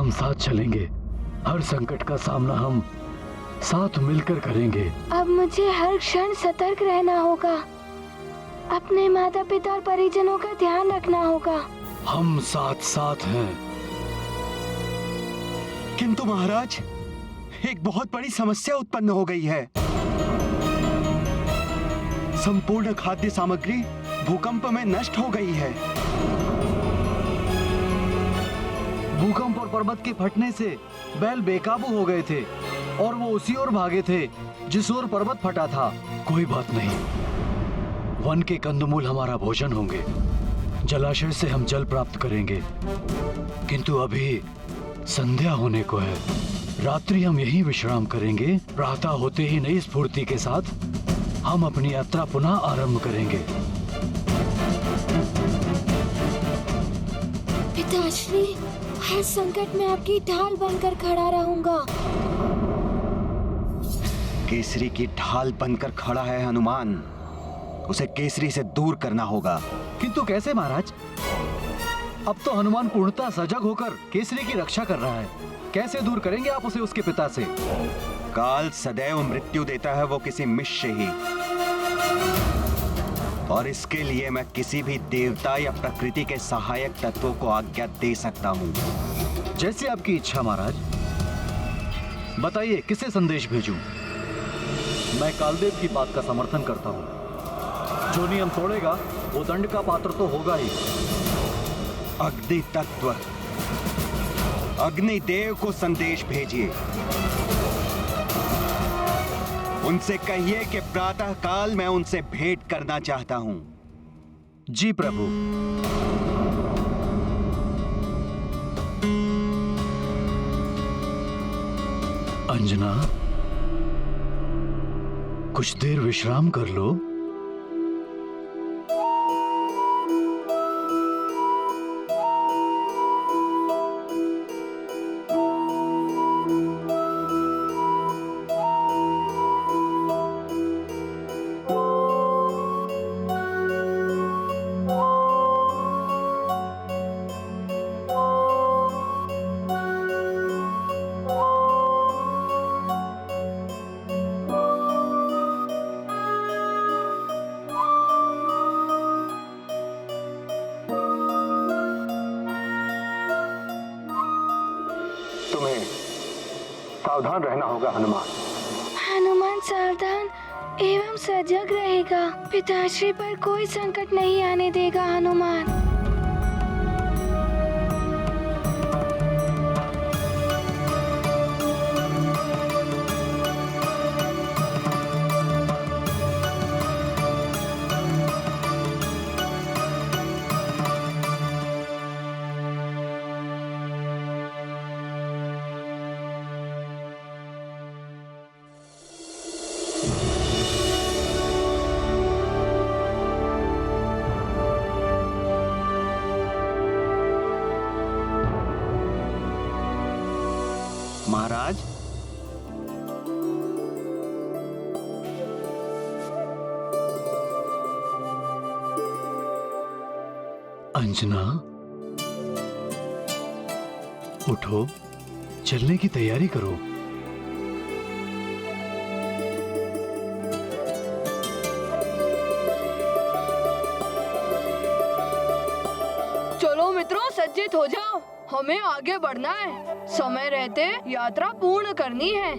हम साथ चलेंगे। हर संकट का सामना हम साथ मिलकर करेंगे। अब मुझे हर क्षण सतर्क रहना होगा। अपने माता पिता और परिजनों का ध्यान रखना होगा। हम साथ साथ हैं। किंतु महाराज, एक बहुत बड़ी समस्या उत्पन्न हो गई है। संपूर्ण खाद्य सामग्री भूकंप में नष्ट हो गई है। भूकंप और पर्वत के फटने से बैल बेकाबू हो गए थे और वो उसी ओर भागे थे जिस ओर पर्वत फटा था। कोई बात नहीं, वन के कंदमूल हमारा भोजन होंगे। जलाशय से हम जल प्राप्त करेंगे। किंतु अभी संध्या होने को है। रात्रि हम यहीं विश्राम करेंगे। प्रातः होते ही नई स्फूर्ति के साथ हम अपनी यात्रा पुनः आरंभ करेंगे। पिताश्री, हर संकट में आपकी ढाल बनकर खड़ा रहूंगा। केसरी की ढाल बनकर खड़ा है हनुमान। उसे केसरी से दूर करना होगा। किंतु कैसे महाराज? अब तो हनुमान पूर्णतः सजग होकर केसरी की रक्षा कर रहा है। कैसे दूर करेंगे आप उसे उसके पिता से? काल सदैव मृत्यु देता है, वो किसी मिश से ही। और इसके लिए मैं किसी भी देवता या प्रकृति के सहायक तत्वों को आज्ञा दे सकता हूँ। जैसे आपकी इच्छा महाराज। बताइए किसे संदेश भेजूं? मैं कालदेव की बात का समर्थन करता हूँ। जो नियम तोड़ेगा वो दंड का पात्र तो होगा ही। अग्नि तत्व, अग्निदेव को संदेश भेजिए। उनसे कहिए कि प्रातः काल मैं उनसे भेंट करना चाहता हूं। जी प्रभु। अंजना, कुछ देर विश्राम कर लो। सावधान रहना होगा हनुमान। हनुमान सावधान एवं सजग रहेगा। पिताश्री पर कोई संकट नहीं आने देगा हनुमान। महाराज, अंजना, उठो, चलने की तैयारी करो। चलो मित्रों, सज्जित हो जाओ। हमें आगे बढ़ना है। समय रहते यात्रा पूर्ण करनी है।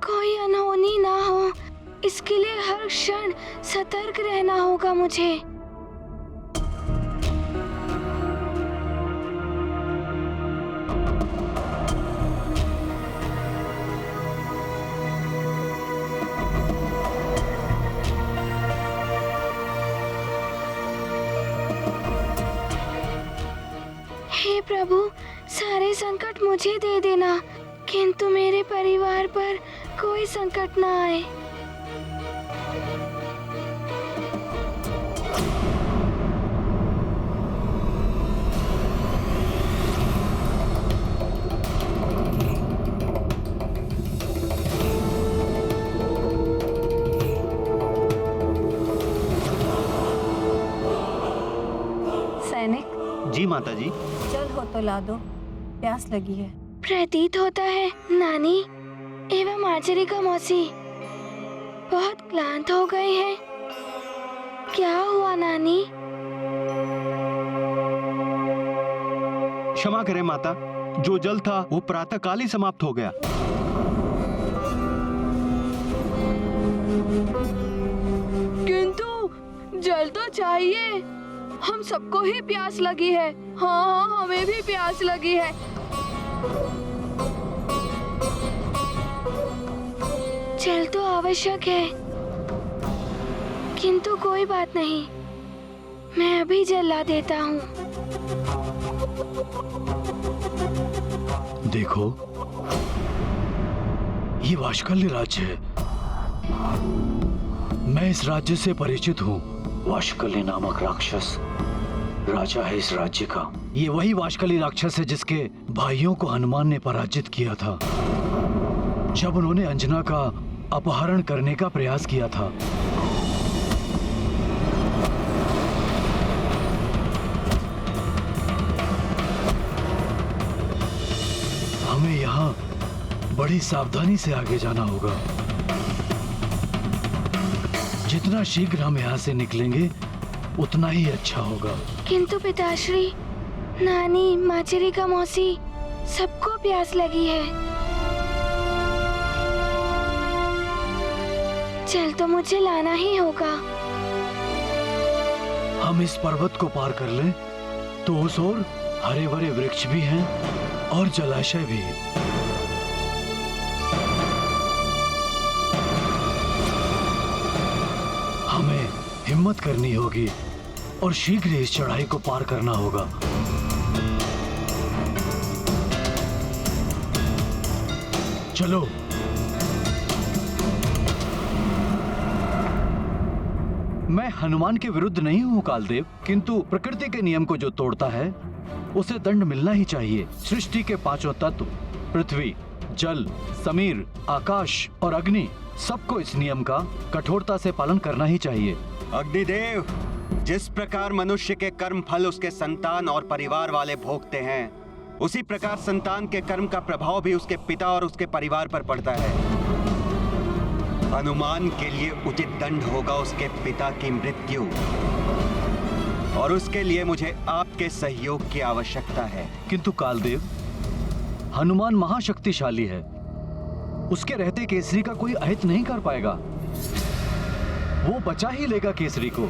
कोई अनहोनी ना हो, इसके लिए हर क्षण सतर्क रहना होगा मुझे। हे प्रभु, सारे संकट मुझे दे देना, किंतु मेरे परिवार पर कोई संकट ना आए। जी माता जी। जल हो तो ला दो, प्यास लगी है। प्रतीत होता है नानी एवं आचरिका मौसी बहुत क्लांत हो गए हैं। क्या हुआ नानी? क्षमा करें माता, जो जल था वो प्रातः काल ही समाप्त हो गया। किंतु जल तो चाहिए, हम सबको ही प्यास लगी है। हाँ, हमें भी प्यास लगी है। जल तो आवश्यक है, किंतु कोई बात नहीं, मैं अभी जल ला देता हूँ। देखो, ये वाशकल्य राज्य है। मैं इस राज्य से परिचित हूँ। वाशकल्य नामक राक्षस राजा है इस राज्य का। ये वही वाशकल्य राक्षस है जिसके भाइयों को हनुमान ने पराजित किया था जब उन्होंने अंजना का अपहरण करने का प्रयास किया था। हमें यहाँ बड़ी सावधानी से आगे जाना होगा। जितना शीघ्र हम यहाँ से निकलेंगे उतना ही अच्छा होगा। किंतु पिताश्री, नानी, माचरिका मौसी सबको प्यास लगी है। जल तो मुझे लाना ही होगा। हम इस पर्वत को पार कर लें तो उस ओर हरे भरे वृक्ष भी हैं और जलाशय भी। हमें हिम्मत करनी होगी और शीघ्र ही इस चढ़ाई को पार करना होगा। चलो। मैं हनुमान के विरुद्ध नहीं हूँ कालदेव, किंतु प्रकृति के नियम को जो तोड़ता है उसे दंड मिलना ही चाहिए। सृष्टि के पांचों तत्व पृथ्वी, जल, समीर, आकाश और अग्नि सबको इस नियम का कठोरता से पालन करना ही चाहिए। अग्निदेव, जिस प्रकार मनुष्य के कर्म फल उसके संतान और परिवार वाले भोगते हैं, उसी प्रकार संतान के कर्म का प्रभाव भी उसके पिता और उसके परिवार पर पड़ता है। हनुमान के लिए उचित दंड होगा उसके पिता की मृत्यु, और उसके लिए मुझे आपके सहयोग की आवश्यकता है। किंतु कालदेव, हनुमान महाशक्तिशाली है। उसके रहते केसरी का कोई अहित नहीं कर पाएगा। वो बचा ही लेगा केसरी को।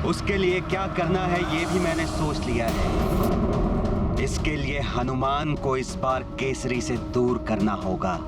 उसके लिए क्या करना है ये भी मैंने सोच लिया है। इसके लिए हनुमान को इस बार केसरी से दूर करना होगा।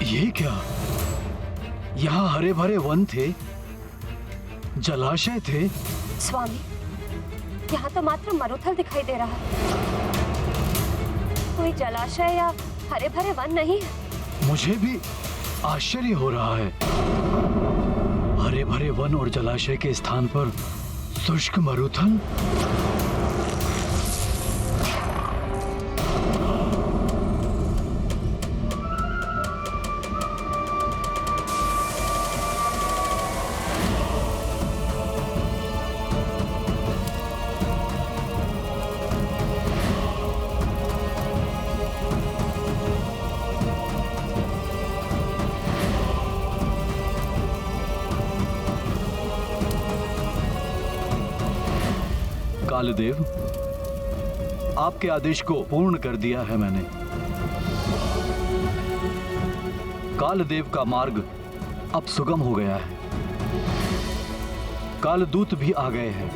ये क्या? यहाँ हरे भरे वन थे, जलाशय थे। स्वामी, यहाँ तो मात्र मरुथल दिखाई दे रहा है, कोई जलाशय या हरे भरे वन नहीं है। मुझे भी आश्चर्य हो रहा है। हरे भरे वन और जलाशय के स्थान पर शुष्क मरुथल। कालदेव, आपके आदेश को पूर्ण कर दिया है मैंने। कालदेव का मार्ग अब सुगम हो गया है। कालदूत भी आ गए हैं।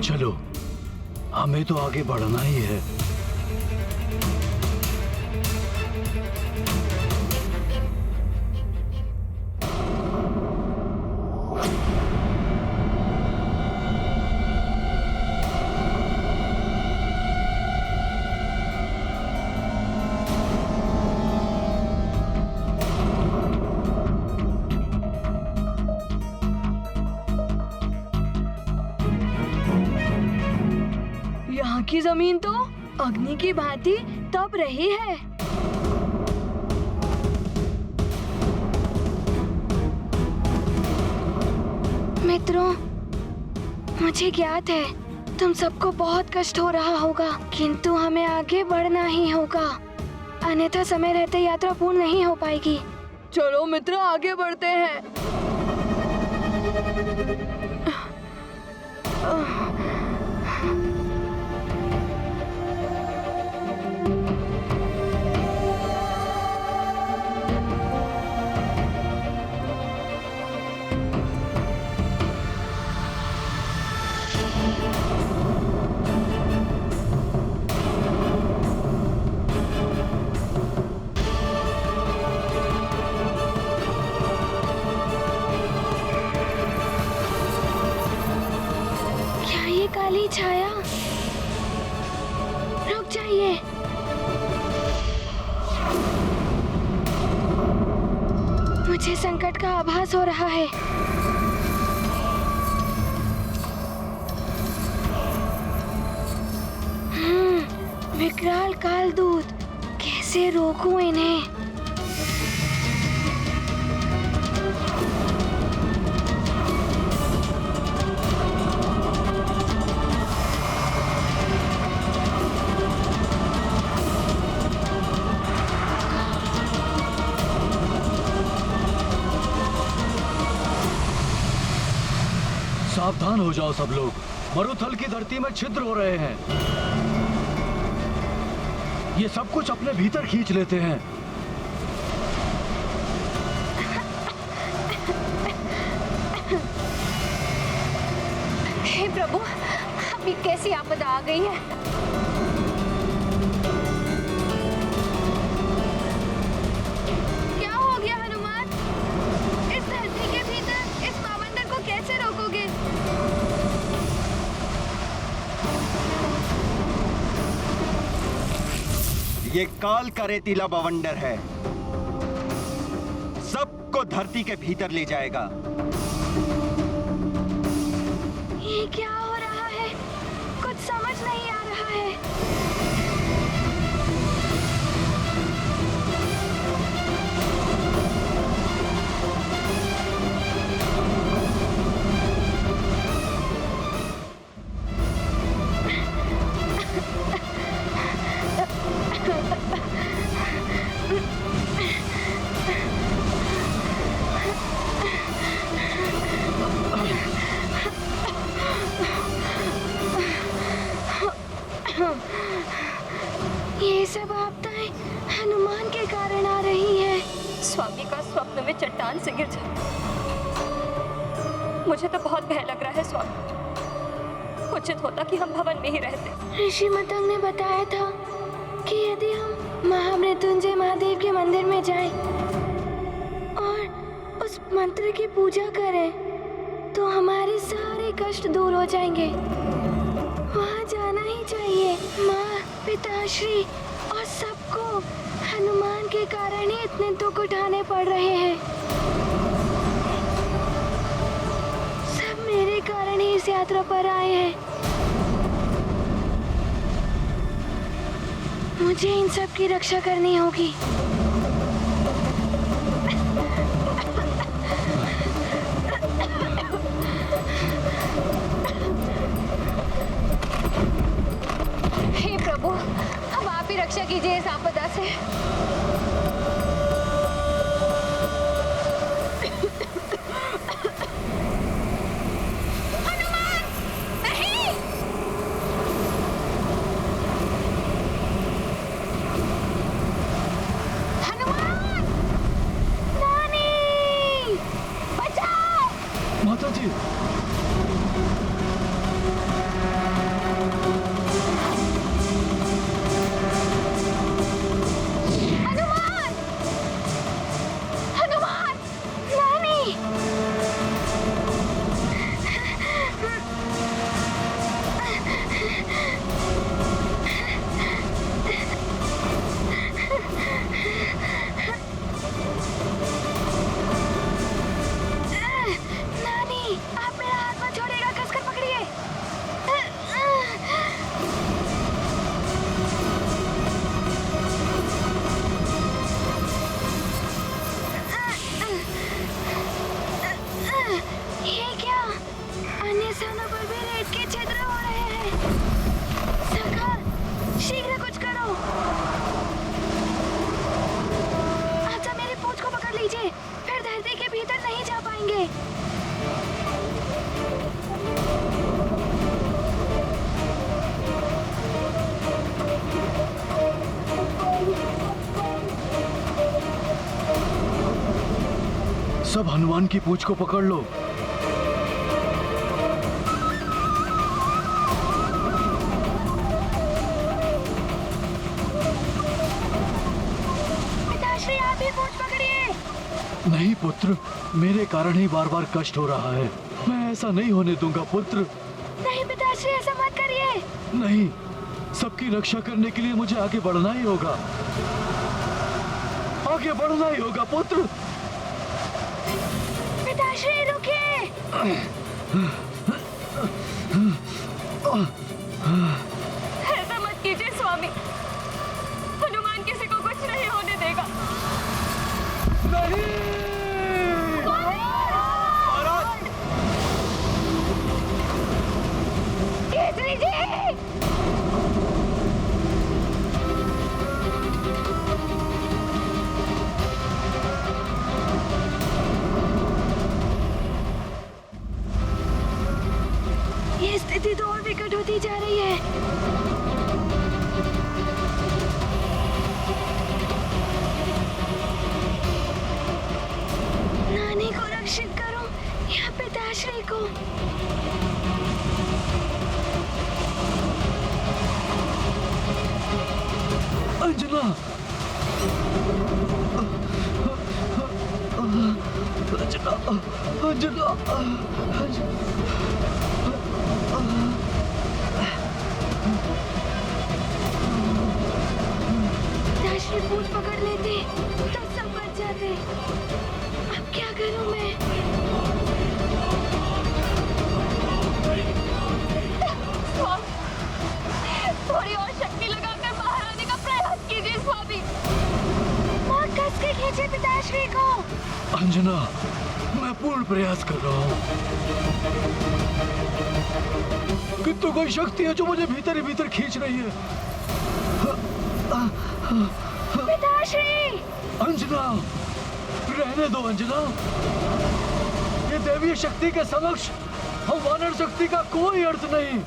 चलो, हमें तो आगे बढ़ना ही है। यहाँ की जमीन तो अग्नि की भांति तप रही है। मित्रों, मुझे ज्ञात है तुम सबको बहुत कष्ट हो रहा होगा, किंतु हमें आगे बढ़ना ही होगा, अन्यथा समय रहते यात्रा पूर्ण नहीं हो पाएगी। चलो मित्र, आगे बढ़ते हैं। क्या ये काली छाया? रुक जाइए। मुझे संकट का आभास हो रहा है। विकराल काल दूत, कैसे रोकूं इन्हें? सावधान हो जाओ सब लोग, मरुथल की धरती में छिद्र हो रहे हैं। ये सब कुछ अपने भीतर खींच लेते हैं। हे प्रभु, अभी कैसी आपदा आ गई है। क्या हो गया हनुमान? इस धरती के भीतर इस पावंडर को कैसे रोकोगे? ये काल का रेतीला बवंडर है, सबको धरती के भीतर ले जाएगा। ये क्या हो रहा है? कुछ समझ नहीं आ रहा है। ये सब आपदाएं हनुमान के कारण आ रही है। स्वामी का स्वप्न में चट्टान से गिर जाए, मुझे तो बहुत भय लग रहा है स्वामी। उचित होता कि हम भवन में ही रहते। ऋषि मतंग ने बताया था कि यदि हम महामृत्युंजय महादेव के मंदिर में जाएं और उस मंत्र की पूजा करें तो हमारे सारे कष्ट दूर हो जाएंगे। वहाँ जाना ही चाहिए। माँ, पिताश्री और सबको हनुमान के कारण ही इतने दुख उठाने पड़ रहे हैं। सब मेरे कारण ही इस यात्रा पर आए हैं। मुझे इन सब की रक्षा करनी होगी। हे प्रभु, अब आप ही रक्षा कीजिए इस आपदा से। हनुमान, नहीं! हनुमान! नानी! बचाओ! माता जी, सब हनुमान की पूंछ को पकड़ लो। पिताश्री आप ही पूंछ पकड़िए। नहीं पुत्र, मेरे कारण ही बार बार कष्ट हो रहा है। मैं ऐसा नहीं होने दूंगा पुत्र। नहीं पिताश्री ऐसा मत करिए। नहीं, सबकी रक्षा करने के लिए मुझे आगे बढ़ना ही होगा। आगे बढ़ना ही होगा पुत्र। पिताश्री रुकिए। ऐसा मत कीजिए स्वामी, हनुमान किसी को कुछ नहीं होने देगा। नहीं। केसरी जी। ये स्थिति तो और विकट होती जा रही है। नानी को रक्षित करो या पिताश्री को। अंजना, अंजना, पिताश्री पूंछ पकड़ लेते तो सब बच जाते। अब क्या करूं मैं? स्वामी, थोड़ी और शक्ति लगाकर बाहर आने का प्रयास कीजिए स्वामी। और कस के खींचे पिताश्री को। अंजना, मैं पूर्ण प्रयास कर रहा हूँ, किंतु कोई शक्ति है जो मुझे भीतर ही भीतर खींच रही है। पिताश्री। अंजना, रहने दो अंजना। ये दैवीय शक्ति के समक्ष हम वानर शक्ति का कोई अर्थ नहीं,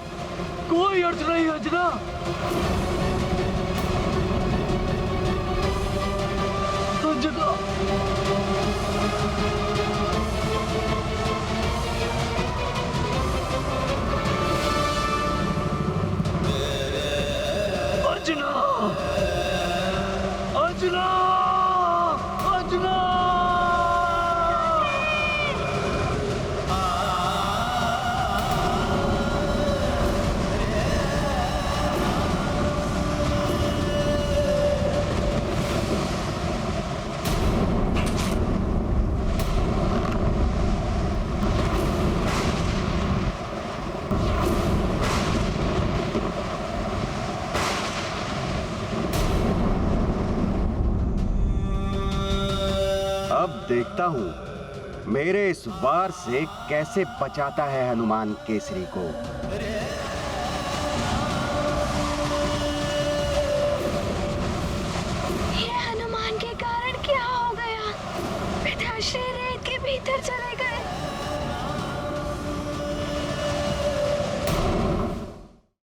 कोई अर्थ नहीं अंजना। अंजना, अंजना, अंजना, अंजना। अब देखता हूँ मेरे इस वार से कैसे बचाता है हनुमान केसरी को। ये हनुमान के कारण क्या हो गया? पिताश्री रेत के भीतर चले गए।